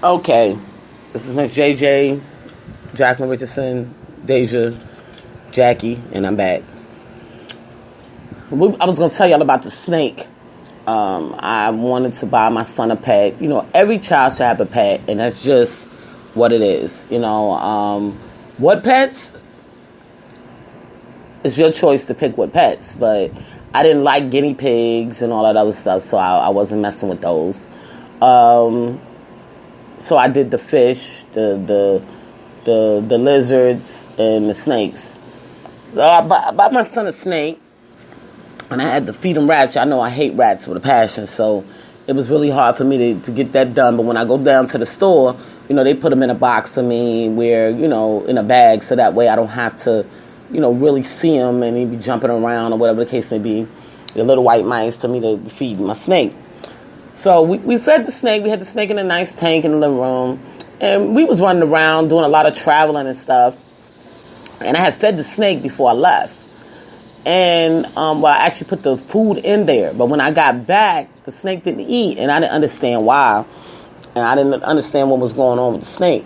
Okay, this is Miss JJ, Jacqueline Richardson, Deja, Jackie, and I'm back. I was going to tell y'all about the snake. I wanted to buy my son a pet. You know, every child should have a pet, and that's just what it is. You know, what pets? It's your choice to pick what pets, but I didn't like guinea pigs and all that other stuff, so I wasn't messing with those. So I did the fish, the lizards, and the snakes. So I bought my son a snake, and I had to feed him rats. I know I hate rats with a passion, so it was really hard for me to get that done. But when I go down to the store, you know, they put them in a box for me where, you know, in a bag, so that way I don't have to, you know, really see him and he be jumping around or whatever the case may be. The little white mice for me to feed my snake. So we fed the snake. We had the snake in a nice tank in the living room. And we was running around doing a lot of traveling and stuff. And I had fed the snake before I left. And I actually put the food in there. But when I got back, the snake didn't eat. And I didn't understand why. And I didn't understand what was going on with the snake.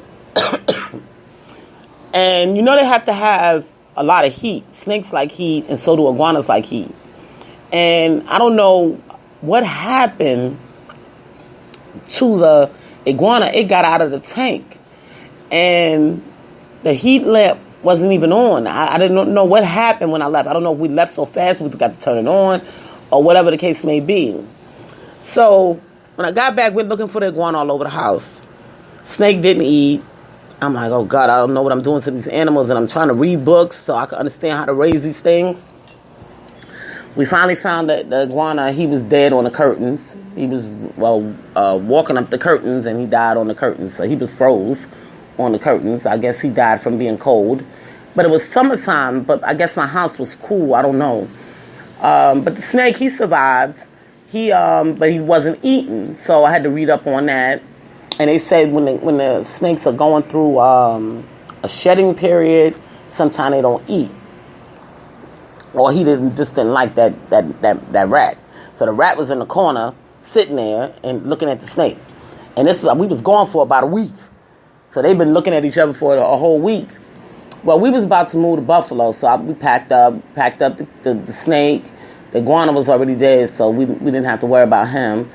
And you know they have to have a lot of heat. Snakes like heat, and so do iguanas like heat. And I don't know what happened to the iguana. It got out of the tank. And the heat lamp wasn't even on. I didn't know what happened when I left. I don't know if we left so fast we forgot to turn it on or whatever the case may be. So when I got back, we're looking for the iguana all over the house. Snake didn't eat. I'm like, oh God, I don't know what I'm doing to these animals, and I'm trying to read books so I can understand how to raise these things. We finally found that the iguana, he was dead on the curtains. He was, walking up the curtains, and he died on the curtains. So he was froze on the curtains. I guess he died from being cold. But it was summertime, but I guess my house was cool. I don't know. But the snake, he survived. But he wasn't eaten, so I had to read up on that. And they said when the snakes are going through a shedding period, sometimes they don't eat. Or he just didn't like that rat. So the rat was in the corner, sitting there and looking at the snake. And we was gone for about a week. So they've been looking at each other for a whole week. Well, we was about to move to Buffalo, so we packed up the snake. The iguana was already dead, so we didn't have to worry about him.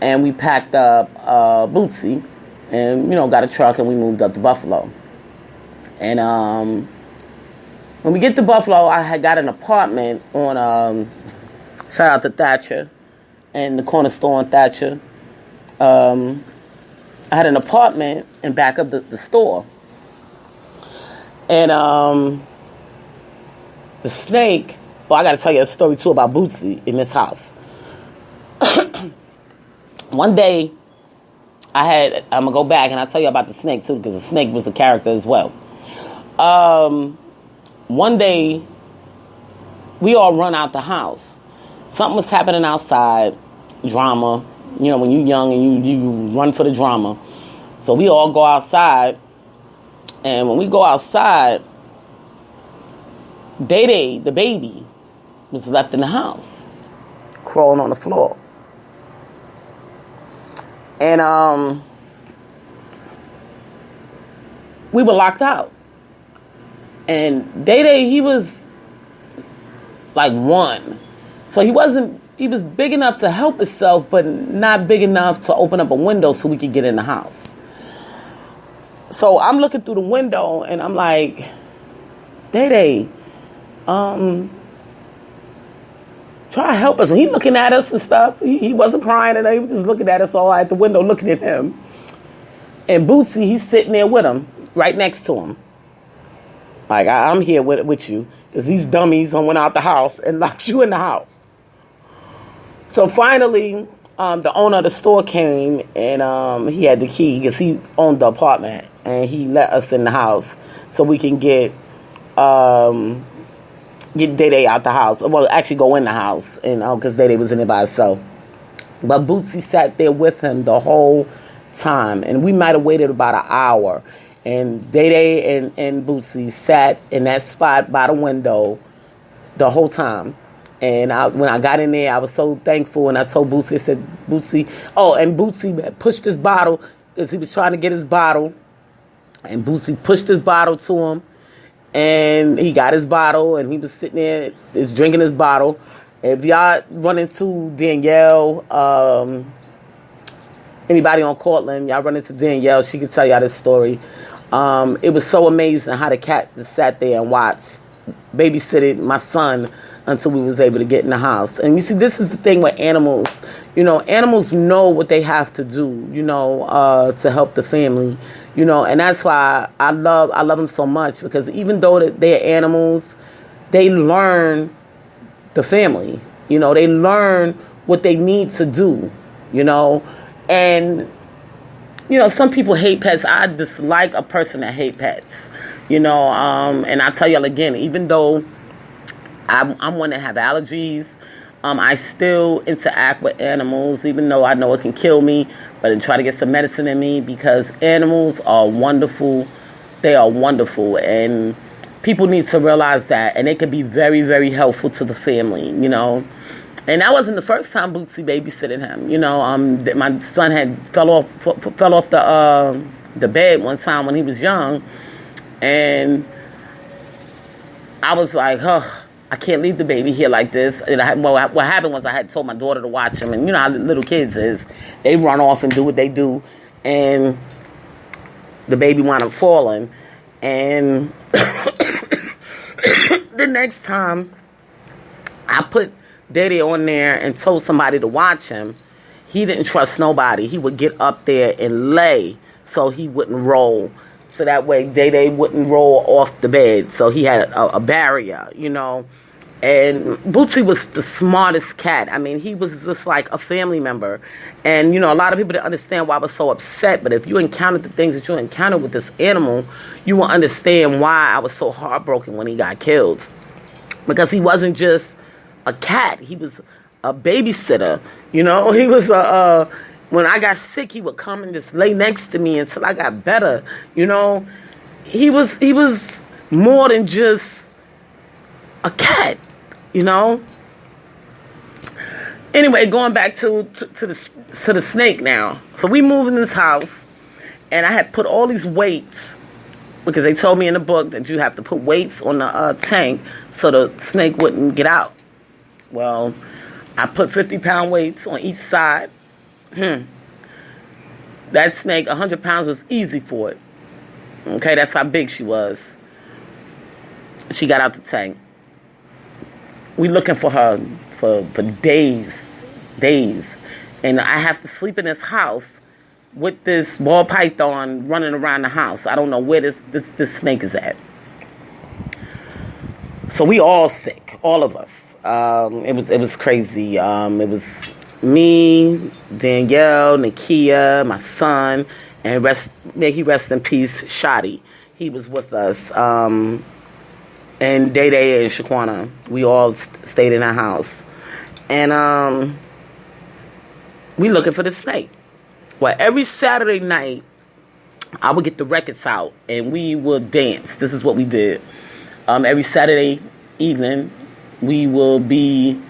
And we packed up Bootsy and, you know, got a truck, and we moved up to Buffalo. And when we get to Buffalo, I had got an apartment on, shout out to Thatcher and the corner store on Thatcher. I had an apartment and back up the store. And the snake, I got to tell you a story, too, about Bootsy in this house. One day, I'm going to go back and I'll tell you about the snake, too, because the snake was a character as well. One day, we all run out the house. Something was happening outside, drama. You know, when you're young and you run for the drama. So we all go outside. And when we go outside, Day, the baby, was left in the house, crawling on the floor. And we were locked out. And Day, he was like 1. So he was big enough to help himself, but not big enough to open up a window so we could get in the house. So I'm looking through the window and I'm like, Day, try to help us. When he's looking at us and stuff, he wasn't crying, and he was just looking at us all at the window, looking at him. And Bootsy, he's sitting there with him, right next to him. Like, I'm here with you, because these dummies went out the house and locked you in the house. So finally, the owner of the store came, and he had the key, because he owned the apartment, and he let us in the house so we can get Day out the house. Well, actually go in the house, and because Day was in it by herself. But Bootsy sat there with him the whole time, and we might have waited about an hour. And Day and Bootsy sat in that spot by the window the whole time. And when I got in there, I was so thankful, and I told Bootsy, I said, Bootsy, and Bootsy pushed this bottle. because he was trying to get his bottle. And Bootsy pushed his bottle to him. And he got his bottle. And he was sitting there, just drinking his bottle. If y'all run into Danielle, anybody on Cortland, y'all run into Danielle, she can tell y'all this story. It was so amazing how the cat just sat there and watched, babysitted my son until we was able to get in the house. And you see, this is the thing with animals. You know, animals know what they have to do, you know, to help the family. You know, and that's why I love them so much, because even though they're animals, they learn the family. You know, they learn what they need to do, you know. And, you know, some people hate pets. I dislike a person that hate pets, you know. And I tell y'all again, even though I'm one that have allergies, I still interact with animals, even though I know it can kill me, but I try to get some medicine in me, because animals are wonderful. They are wonderful, and people need to realize that, and it can be very, very helpful to the family, you know. And that wasn't the first time Bootsy babysitted him, you know. My son had fell off the bed one time when he was young, and I was like, I can't leave the baby here like this. And what happened was I had told my daughter to watch him. And you know how little kids is. They run off and do what they do. And the baby wound up falling. And the next time I put Daddy on there and told somebody to watch him, he didn't trust nobody. He would get up there and lay so he wouldn't roll. So that way Day wouldn't roll off the bed. So he had a barrier, you know. And Bootsy was the smartest cat. I mean, he was just like a family member. And, you know, a lot of people didn't understand why I was so upset. But if you encountered the things that you encountered with this animal, you will understand why I was so heartbroken when he got killed. Because he wasn't just a cat. He was a babysitter. You know, he was when I got sick, he would come and just lay next to me until I got better. You know, he was more than just a cat, you know. Anyway, going back to the snake now. So we moved in this house, and I had put all these weights, because they told me in the book that you have to put weights on the tank so the snake wouldn't get out. Well, I put 50-pound weights on each side. That snake, 100 pounds was easy for it. Okay, that's how big she was. She got out the tank. We looking for her for days. And I have to sleep in this house with this ball python running around the house. I don't know where this snake is at. So we all sick, all of us. It was crazy. It was me, Danielle, Nakia, my son, and may he rest in peace, Shadi. He was with us. And Day and Shaquana, we all stayed in our house. And we looking for the snake. Well, every Saturday night, I would get the records out and we would dance. This is what we did. Every Saturday evening, we will be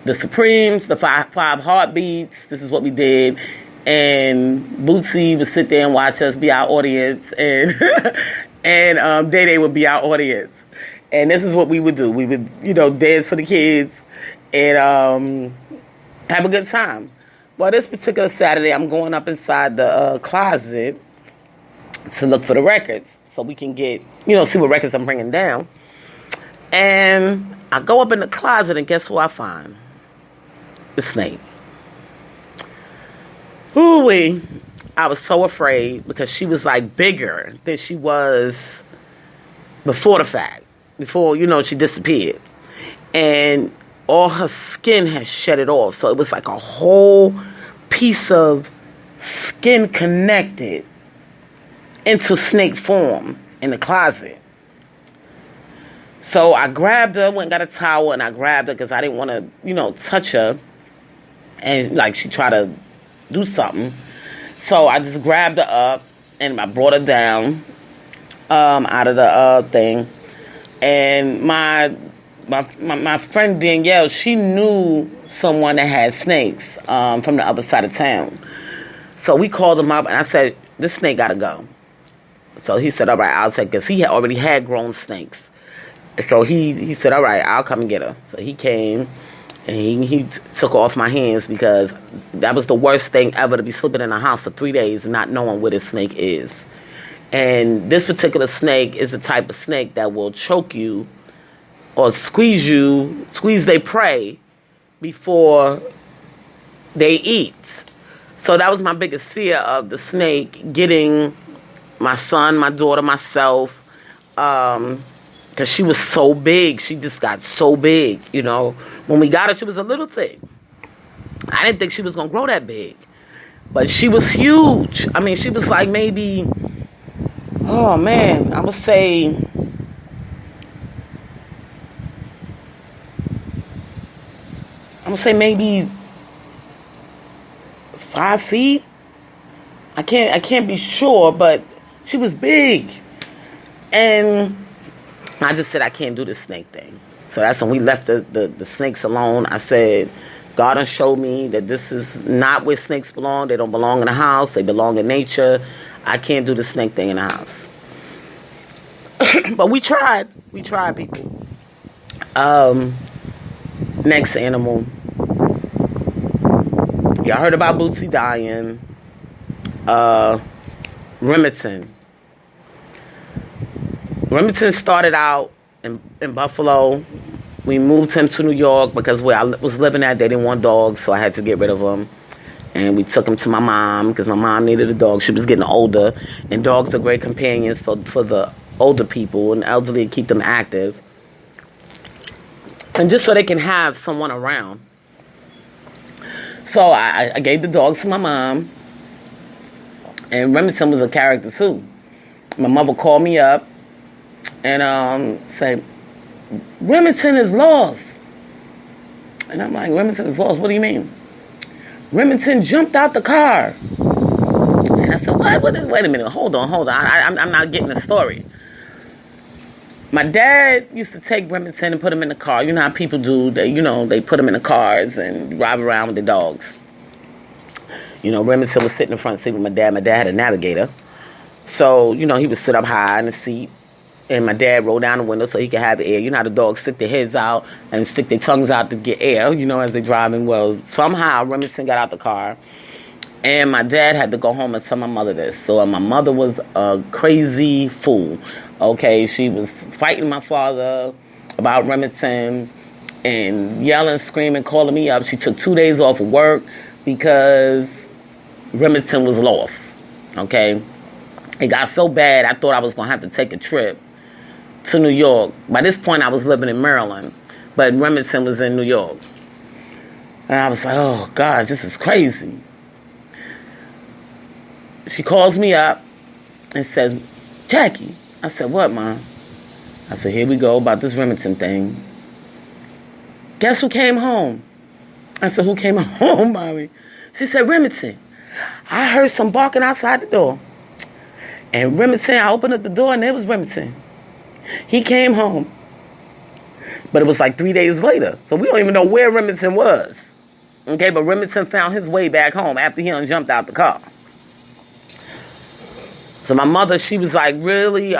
the Supremes, the five Heartbeats. This is what we did. And Bootsy would sit there and watch us, be our audience. And and Day would be our audience. And this is what we would do. We would, you know, dance for the kids and have a good time. Well, this particular Saturday, I'm going up inside the closet to look for the records so we can get, you know, see what records I'm bringing down. And I go up in the closet, and guess who I find? The snake. Ooh-wee. I was so afraid because she was, like, bigger than she was before the fact. Before, you know, she disappeared. And all her skin had shed it off. So it was like a whole piece of skin connected into snake form in the closet. So I grabbed her, went and got a towel, and I grabbed her because I didn't want to, you know, touch her. And, like, she tried to do something. So I just grabbed her up, and I brought her down out of the thing. And my friend Danielle, she knew someone that had snakes from the other side of town. So we called him up, and I said, this snake got to go. So he said, all right, I'll take it. Because he had already had grown snakes. So he said, all right, I'll come and get her. So he came, and he took her off my hands, because that was the worst thing ever, to be sleeping in a house for 3 days and not knowing where this snake is. And this particular snake is the type of snake that will choke you or squeeze their prey before they eat. So that was my biggest fear of the snake getting my son, my daughter, myself, because she was so big. She just got so big, you know. When we got her, she was a little thing. I didn't think she was going to grow that big. But she was huge. I mean, she was like maybe, oh man, I would say, maybe 5 feet. I can't be sure, but she was big. And I just said, I can't do this snake thing. So that's when we left the snakes alone. I said, God done showed me that this is not where snakes belong. They don't belong in the house. They belong in nature. I can't do the snake thing in the house. But we tried. We tried, people. Next animal. Y'all heard about Bootsy dying. Remington. Remington started out in Buffalo. We moved him to New York because where I was living at, they didn't want dogs, so I had to get rid of him. And we took him to my mom because my mom needed a dog. She was getting older, and dogs are great companions for the older people and elderly, to keep them active. And just so they can have someone around. So I gave the dogs to my mom. And Remington was a character too. My mother called me up and said, Remington is lost. And I'm like, Remington is lost? What do you mean? Remington jumped out the car. And I said, what? Wait a minute. Hold on. I'm not getting the story. My dad used to take Remington and put him in the car. You know how people do. They put him in the cars and drive around with the dogs. You know, Remington was sitting in the front seat with my dad. My dad had a Navigator. So, he would sit up high in the seat. And my dad rolled down the window so he could have the air. You know how the dogs stick their heads out and stick their tongues out to get air, as they're driving. Well, somehow Remington got out the car. And my dad had to go home and tell my mother this. So my mother was a crazy fool. Okay, she was fighting my father about Remington and yelling, screaming, calling me up. She took 2 days off of work because Remington was lost. Okay? It got so bad, I thought I was going to have to take a trip to New York. By this point, I was living in Maryland, but Remington was in New York. And I was like, oh, God, this is crazy. She calls me up and says, Jackie. I said, what, Mom? I said, here we go about this Remington thing. Guess who came home? I said, who came home, Mommy? She said, Remington. I heard some barking outside the door. And Remington, I opened up the door and there was Remington. He came home. But it was like 3 days later. So we don't even know where Remington was. Okay, but Remington found his way back home after he jumped out the car. So my mother, she was like really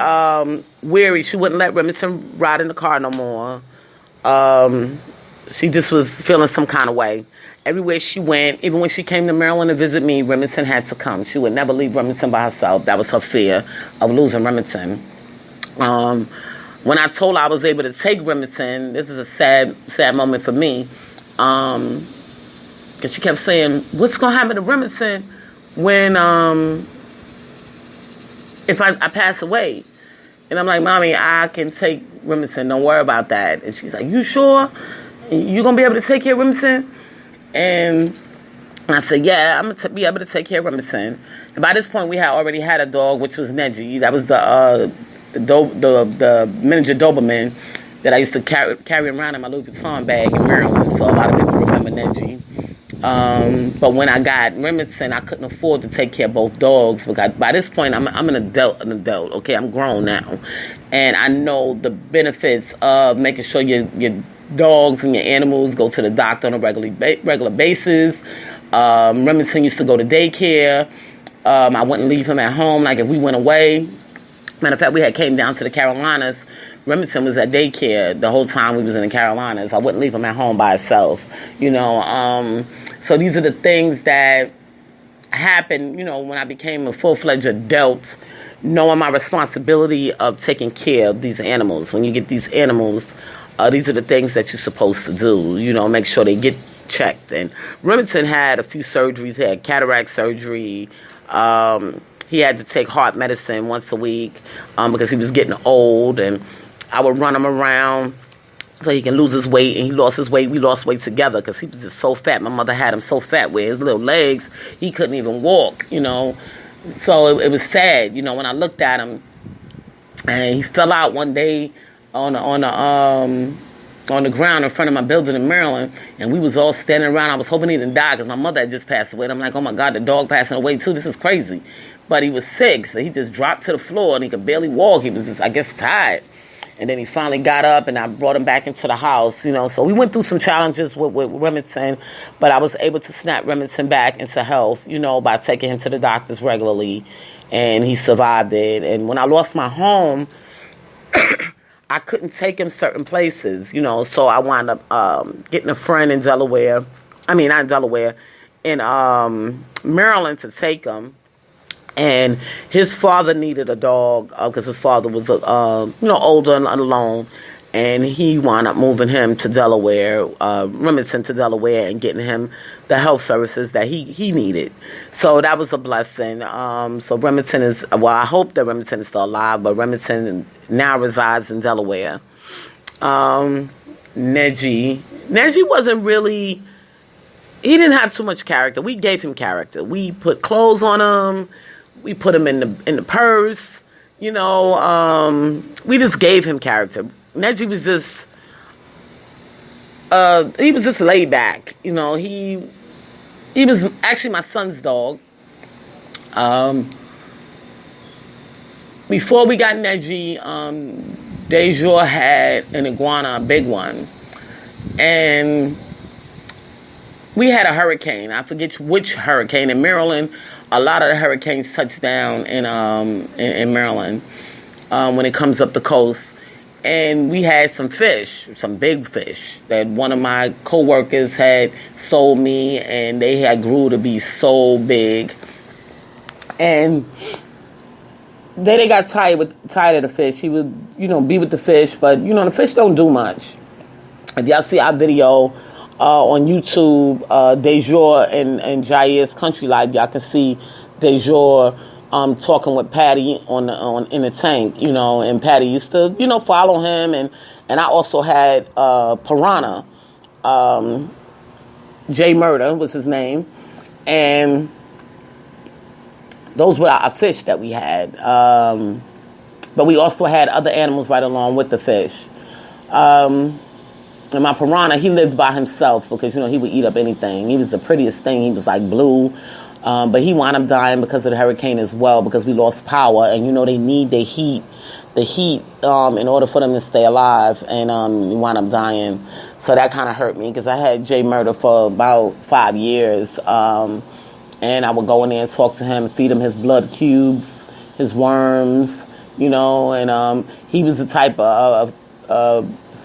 weary. She wouldn't let Remington ride in the car no more. She just was feeling some kind of way. Everywhere she went, even when she came to Maryland to visit me, Remington had to come. She would never leave Remington by herself. That was her fear of losing Remington. When I told her I was able to take Remington, this is a sad moment for me. Because she kept saying, what's going to happen to Remington when, if I pass away? And I'm like, Mommy, I can take Remington. Don't worry about that. And she's like, you sure? You going to be able to take care of Remington? And I said, yeah, I'm going to be able to take care of Remington. And by this point, we had already had a dog, which was Neji. That was the miniature Doberman that I used to carry around in my Louis Vuitton bag in Maryland. So a lot of people remember Neji. But when I got Remington, I couldn't afford to take care of both dogs. Because by this point, I'm an adult. Okay, I'm grown now. And I know the benefits of making sure your dogs and your animals go to the doctor on a regular basis. Remington used to go to daycare. I wouldn't leave him at home. Like if we went away, matter of fact, we had came down to the Carolinas. Remington was at daycare the whole time we was in the Carolinas. I wouldn't leave him at home by himself, you know. So these are the things that happened, you know, when I became a full-fledged adult, knowing my responsibility of taking care of these animals. When you get these animals, these are the things that you're supposed to do, you know, make sure they get checked. And Remington had a few surgeries. He had cataract surgery. He had to take heart medicine once a week because he was getting old, and I would run him around so he can lose his weight, and he lost his weight. We lost weight together because he was just so fat. My mother had him so fat where his little legs, he couldn't even walk, you know. So it was sad, you know, when I looked at him, and he fell out one day on the ground in front of my building in Maryland, and we was all standing around. I was hoping he didn't die because my mother had just passed away. And I'm like, oh my God, the dog passing away too. This is crazy. But he was sick, so he just dropped to the floor, and he could barely walk. He was just, I guess, tired. And then he finally got up, and I brought him back into the house, you know. So we went through some challenges with Remington, but I was able to snap Remington back into health, you know, by taking him to the doctors regularly, and he survived it. And when I lost my home, I couldn't take him certain places, you know, so I wound up getting a friend in Delaware. I mean, not in Delaware, in Maryland to take him. And his father needed a dog because his father was, you know, older and alone. And he wound up moving him to Delaware, Remington to Delaware, and getting him the health services that he needed. So that was a blessing. So Remington is, well, I hope that Remington is still alive, but Remington now resides in Delaware. Neji wasn't really, he didn't have too much character. We gave him character. We put clothes on him. We put him in the purse, you know. We just gave him character. Neji was just, he was just laid back, you know. He was actually my son's dog. Before we got Neji, Dejour had an iguana, a big one, and we had a hurricane. I forget which hurricane in Maryland. A lot of the hurricanes touch down in Maryland when it comes up the coast. And we had some fish, some big fish, that one of my co-workers had sold me, and they had grew to be so big. And they got tired of the fish. He would, you know, be with the fish, but, you know, the fish don't do much. If y'all see our video on YouTube, Dejour and Jair's Country Life, y'all can see Dejour talking with Patty in the tank, you know, and Patty used to, you know, follow him, and I also had Piranha, Jay Murder was his name, and those were our fish that we had, but we also had other animals right along with the fish. And my Piranha, he lived by himself because, you know, he would eat up anything. He was the prettiest thing. He was like blue. But he wound up dying because of the hurricane as well, because we lost power. And, you know, they need the heat in order for them to stay alive. And he wound up dying. So that kind of hurt me because I had Jay Murder for about 5 years. And I would go in there and talk to him, feed him his blood cubes, his worms, you know. And he was the type of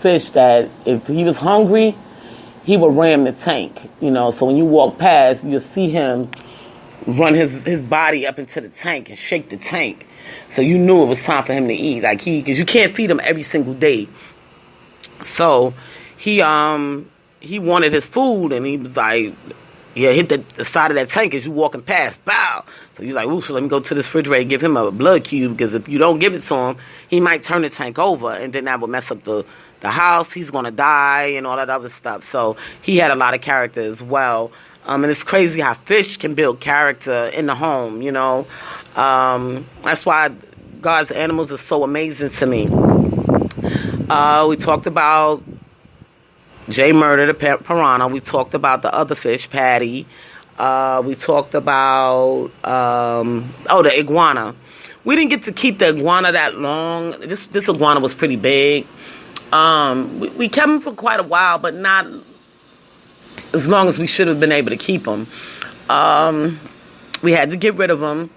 fish that if he was hungry, he would ram the tank, you know. So when you walk past, you'll see him run his body up into the tank and shake the tank. So you knew it was time for him to eat. Like because you can't feed him every single day. So he wanted his food, and he was like, yeah, hit the side of that tank as you walking past, bow. So you're like, ooh, so let me go to this refrigerator and give him a blood cube, because if you don't give it to him, he might turn the tank over, and then that would mess up the house. He's going to die and all that other stuff. So he had a lot of character as well. And it's crazy how fish can build character in the home, you know. That's why God's animals are so amazing to me. We talked about Jay Murder, the Piranha. We talked about the other fish, Patty. We talked about, the iguana. We didn't get to keep the iguana that long. This iguana was pretty big. We kept him for quite a while, but not as long as we should have been able to keep him. We had to get rid of them.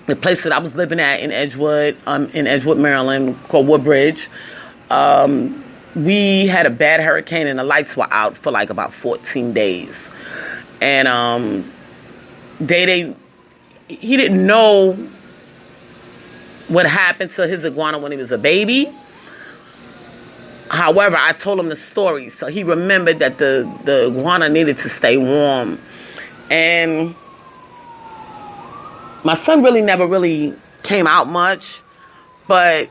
The place that I was living at in Edgewood, Maryland, called Woodbridge, we had a bad hurricane and the lights were out for like about 14 days. And he didn't know what happened to his iguana when he was a baby. However, I told him the story, so he remembered that the iguana needed to stay warm. And my son never really came out much, but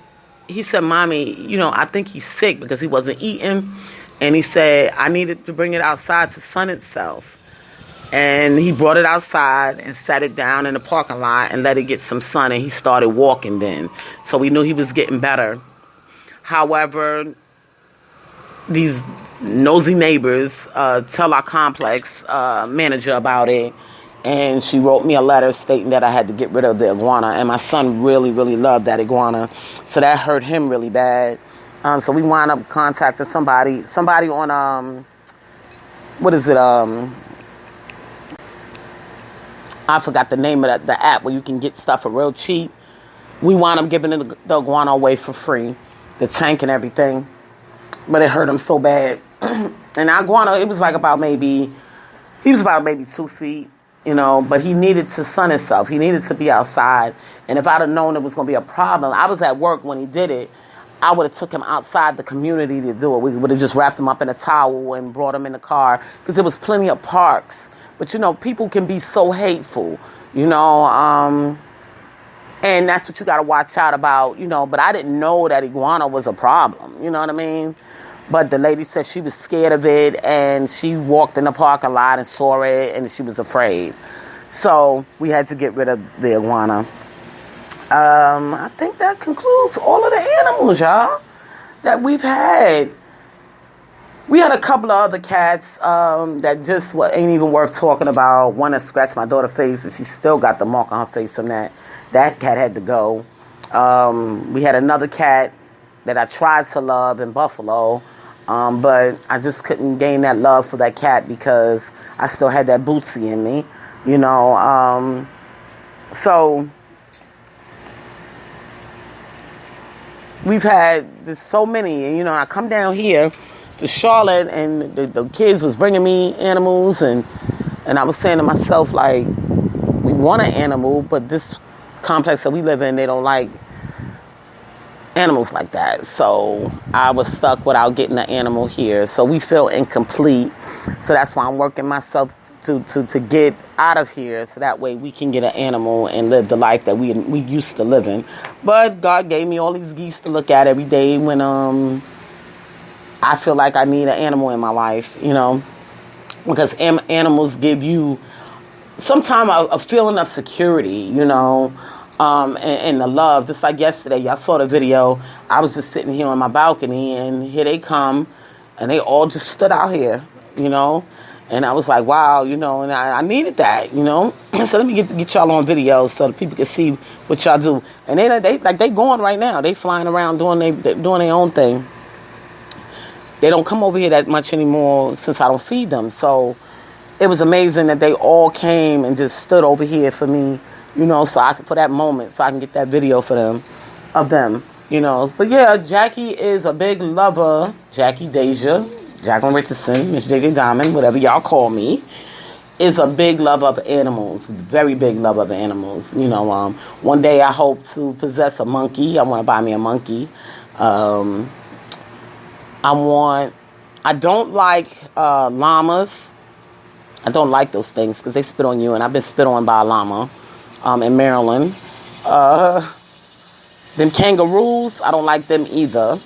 he said, Mommy, I think he's sick because he wasn't eating. And he said, I needed to bring it outside to sun itself. And he brought it outside and sat it down in the parking lot and let it get some sun, and he started walking then. So we knew he was getting better. However, these nosy neighbors tell our complex manager about it, and she wrote me a letter stating that I had to get rid of the iguana, and my son really loved that iguana, so that hurt him really bad. So we wound up contacting somebody on what is it, I forgot the name of the app where you can get stuff for real cheap. We wound up giving the iguana away for free, the tank and everything, but it hurt him so bad. And our iguana, he was about maybe 2 feet, but he needed to sun himself. He needed to be outside. And if I'd have known it was going to be a problem, I was at work when he did it, I would have took him outside the community to do it. We would have just wrapped him up in a towel and brought him in the car, because there was plenty of parks. But, people can be so hateful, and that's what you got to watch out about, But I didn't know that iguana was a problem, you know what I mean? But the lady said she was scared of it, and she walked in the parking lot and saw it, and she was afraid. So we had to get rid of the iguana. I think that concludes all of the animals, y'all, that we've had. We had a couple of other cats that just ain't even worth talking about. One that scratched my daughter's face, and she still got the mark on her face from that. That cat had to go. We had another cat that I tried to love in Buffalo, but I just couldn't gain that love for that cat because I still had that Bootsy in me, So we've had so many, and I come down here to Charlotte, and the kids was bringing me animals, and I was saying to myself, like, we want an animal, but this complex that we live in, they don't like animals like that. So I was stuck without getting an animal here. So we feel incomplete. So that's why I'm working myself to get out of here, so that way we can get an animal and live the life that we used to live in. But God gave me all these geese to look at every day when I feel like I need an animal in my life, because animals give you sometimes a feeling of security, and the love. Just like yesterday, y'all saw the video. I was just sitting here on my balcony, and here they come, and they all just stood out here, and I was like, wow, and I needed that, So let me get y'all on video so that people can see what y'all do. And they going right now. They flying around doing their own thing. They don't come over here that much anymore since I don't feed them. So it was amazing that they all came and just stood over here for me, so for that moment, so I can get that video for them, of them, But yeah, Jackie is a big lover. Jackie Deja, Jacqueline Richardson, Miss J.J. Diamond, whatever y'all call me, is a big lover of animals. Very big lover of animals. One day I hope to possess a monkey. I want to buy me a monkey. I don't like llamas. I don't like those things because they spit on you, and I've been spit on by a llama in Maryland. Them kangaroos, I don't like them either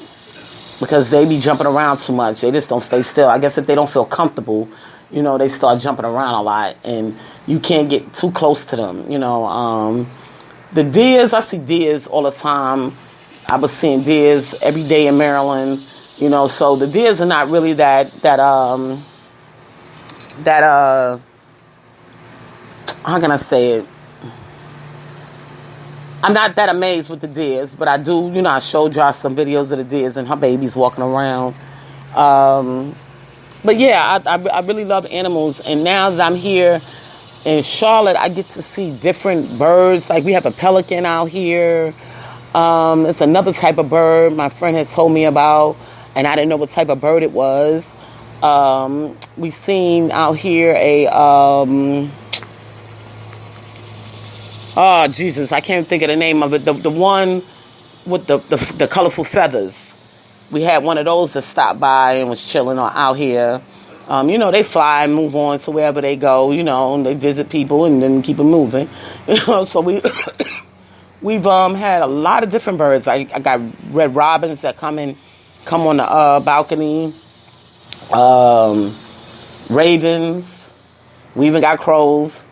because they be jumping around too much. They just don't stay still. I guess if they don't feel comfortable, they start jumping around a lot, and you can't get too close to them. The deers, I see deers all the time. I was seeing deers every day in Maryland. So the deers are not really that how can I say it? I'm not that amazed with the deers, but I do, I showed y'all some videos of the deers and her babies walking around. But yeah, I really love animals, and now that I'm here, in Charlotte, I get to see different birds. Like we have a pelican out here. It's another type of bird my friend had told me about, and I didn't know what type of bird it was. We seen out here oh Jesus, I can't think of the name of it. The one with the colorful feathers. We had one of those that stopped by and was chilling out here. They fly and move on to wherever they go, and they visit people and then keep it moving. So we've had a lot of different birds. I got red robins that come on the balcony. Ravens. We even got crows.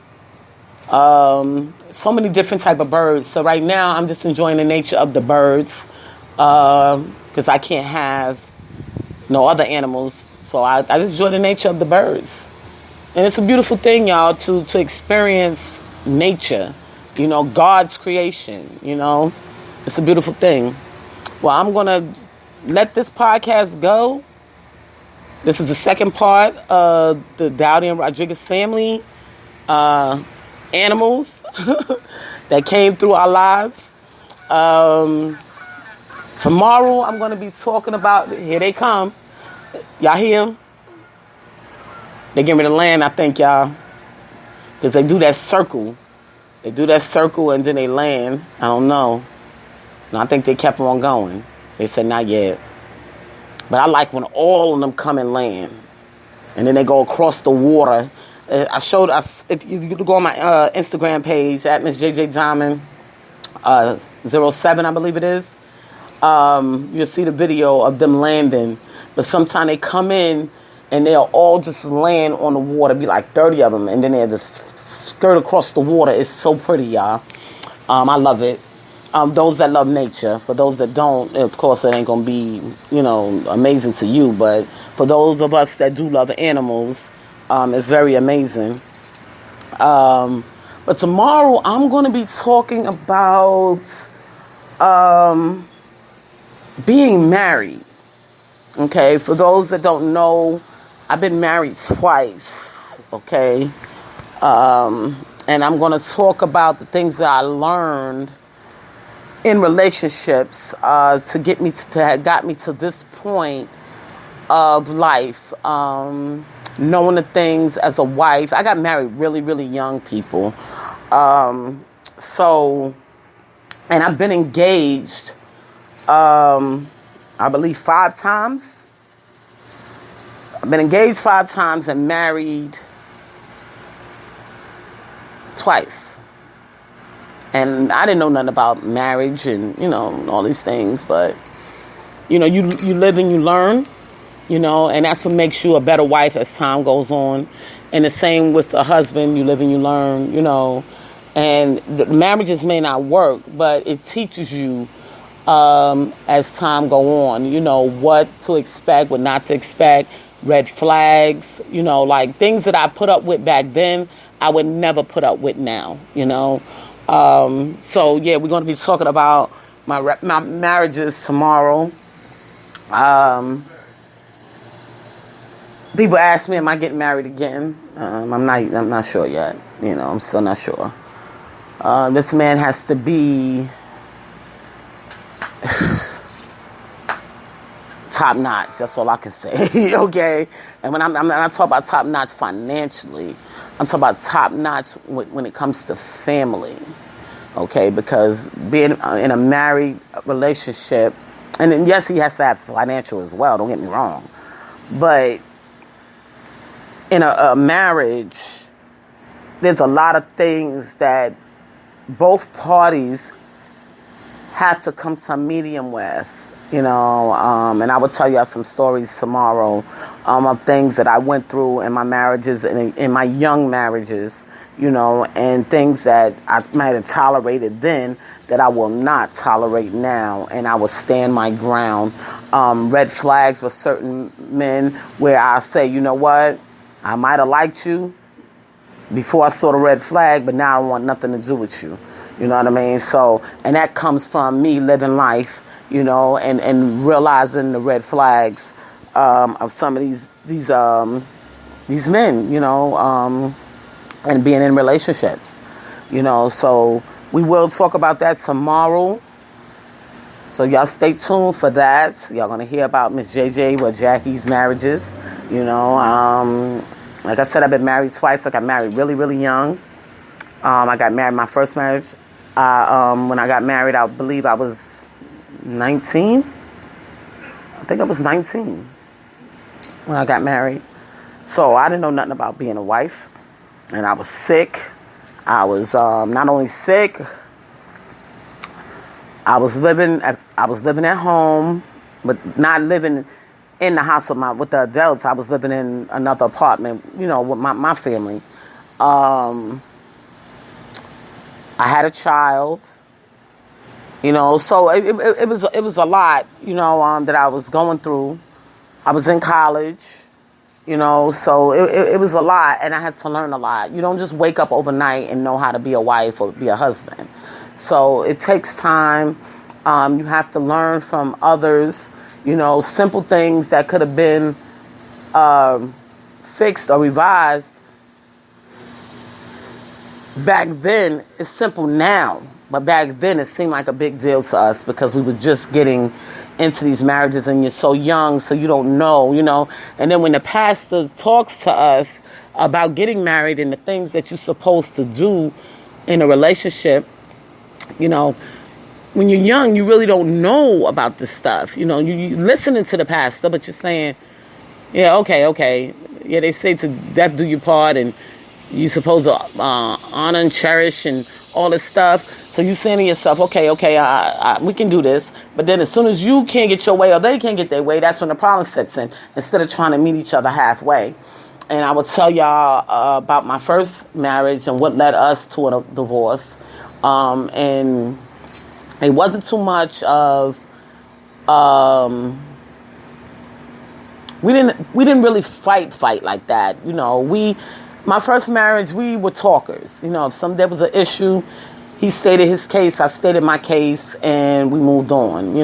So many different type of birds. So right now I'm just enjoying the nature of the birds. Because I can't have no other animals. So I just enjoy the nature of the birds. And it's a beautiful thing, y'all, to experience nature. God's creation, It's a beautiful thing. Well, I'm going to let this podcast go. This is the second part of the Dowdy and Rodriguez family. Animals that came through our lives. Tomorrow I'm going to be talking about, here they come. Y'all hear them? They getting ready to land, I think, y'all. Because they do that circle. They do that circle and then they land. I don't know. And I think they kept on going. They said not yet. But I like when all of them come and land. And then they go across the water. I showed us, if you go on my Instagram page at Miss JJ Diamond 07, I believe it is. You'll see the video of them landing. But sometimes they come in and they'll all just land on the water. Be like 30 of them. And then they'll just skirt across the water. It's so pretty, y'all. I love it. Those that love nature. For those that don't, of course, it ain't going to be, amazing to you. But for those of us that do love animals, it's very amazing. But tomorrow I'm going to be talking about being married. Okay, for those that don't know, I've been married twice. Okay, and I'm going to talk about the things that I learned in relationships to get me to got me to this point of life. Knowing the things as a wife. I got married really, really young, people. And I've been engaged, I believe 5 times. I've been engaged 5 times and married twice. And I didn't know nothing about marriage and, all these things. But, you live and you learn. And that's what makes you a better wife as time goes on. And the same with a husband, you live and you learn, And the marriages may not work, but it teaches you as time go on, what to expect, what not to expect, red flags, like things that I put up with back then, I would never put up with now, So, yeah, we're going to be talking about my marriages tomorrow. People ask me, am I getting married again? I'm not sure yet. I'm still not sure. This man has to be top notch. That's all I can say. Okay. And when I talk about top notch financially, I'm talking about top notch when it comes to family. Okay, because being in a married relationship, and then, yes, he has to have financial as well. Don't get me wrong, but in a marriage, there's a lot of things that both parties have to come to a medium with, and I will tell you some stories tomorrow of things that I went through in my marriages and in my young marriages, and things that I might have tolerated then that I will not tolerate now, and I will stand my ground. Red flags with certain men where I say, you know what? I might have liked you before I saw the red flag, but now I don't want nothing to do with you. You know what I mean? So, and that comes from me living life, and realizing the red flags of some of these men, and being in relationships. So we will talk about that tomorrow. So y'all stay tuned for that. Y'all gonna hear about Miss JJ with Jackie's marriages. Like I said, I've been married twice. I got married really, really young. I got married my first marriage. When I got married, I believe I was 19. I think I was 19 when I got married. So I didn't know nothing about being a wife. And I was sick. I was not only sick, I was living at home, but not living in the house with the adults. I was living in another apartment, with my family. I had a child, so it was a lot, that I was going through. I was in college, so it was a lot, and I had to learn a lot. You don't just wake up overnight and know how to be a wife or be a husband. So it takes time. You have to learn from others, simple things that could have been fixed or revised back then. It's simple now, but back then it seemed like a big deal to us because we were just getting into these marriages and you're so young, so you don't know, And then when the pastor talks to us about getting married and the things that you're supposed to do in a relationship, when you're young, you really don't know about this stuff. You're listening to the pastor, but you're saying, yeah, okay. Yeah, they say to death do your part, and you're supposed to honor and cherish and all this stuff. So you're saying to yourself, okay, we can do this. But then as soon as you can't get your way or they can't get their way, that's when the problem sets in, instead of trying to meet each other halfway. And I will tell y'all about my first marriage and what led us to a divorce. And it wasn't too much of, we didn't really fight like that. My first marriage, we were talkers. If there was an issue, he stated his case, I stated my case, and we moved on,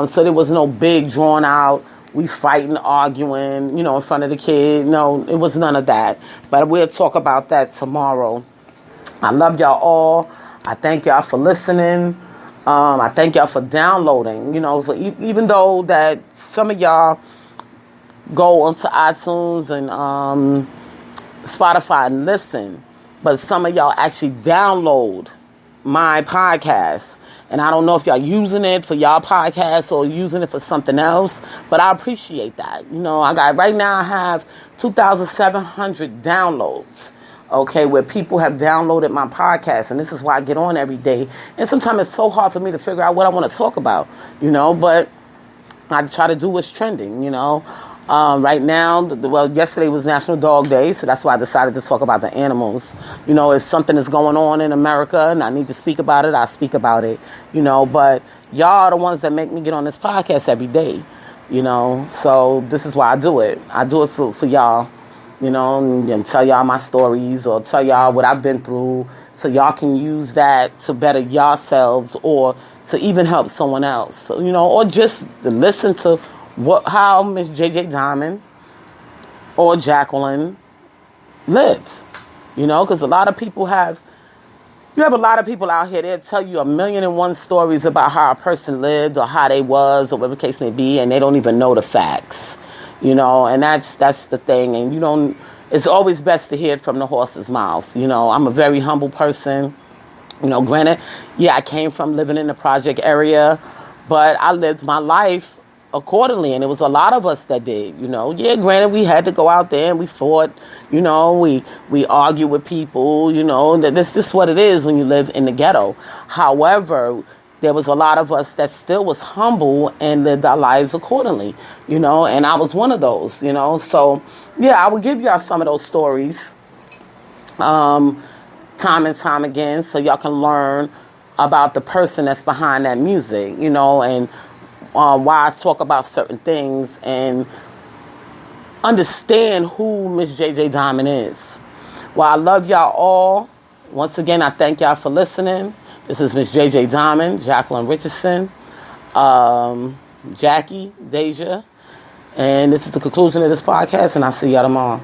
so there was no big drawn out, we fighting, arguing, in front of the kid. No, it was none of that. But we'll talk about that tomorrow. I love y'all all. I thank y'all for listening. I thank y'all for downloading. Even though that some of y'all go onto iTunes and Spotify and listen, but some of y'all actually download my podcast. And I don't know if y'all using it for y'all podcast or using it for something else, but I appreciate that. Right now I have 2,700 downloads. Okay, where people have downloaded my podcast, and this is why I get on every day. And sometimes it's so hard for me to figure out what I want to talk about, but I try to do what's trending, Right now, yesterday was National Dog Day, so that's why I decided to talk about the animals. If something is going on in America and I need to speak about it, I speak about it, But y'all are the ones that make me get on this podcast every day, So this is why I do it. I do it for y'all. And tell y'all my stories or tell y'all what I've been through so y'all can use that to better yourselves or to even help someone else. Or just to listen to how Miss JJ Diamond or Jacqueline lives. Because a lot of people you have a lot of people out here, they'll tell you 1,000,001 stories about how a person lived or how they was or whatever the case may be, and they don't even know the facts. And that's the thing. And it's always best to hear it from the horse's mouth. I'm a very humble person. Granted, I came from living in the project area, but I lived my life accordingly. And it was a lot of us that did, granted, we had to go out there and we fought, we argued with people, this is what it is when you live in the ghetto. However, there was a lot of us that still was humble and lived our lives accordingly, and I was one of those, So, I will give y'all some of those stories time and time again so y'all can learn about the person that's behind that music, and why I talk about certain things and understand who Miss JJ Diamond is. Well, I love y'all all. Once again, I thank y'all for listening. This is Miss JJ Diamond, Jacqueline Richardson, Jackie, Deja, and this is the conclusion of this podcast, and I'll see y'all tomorrow.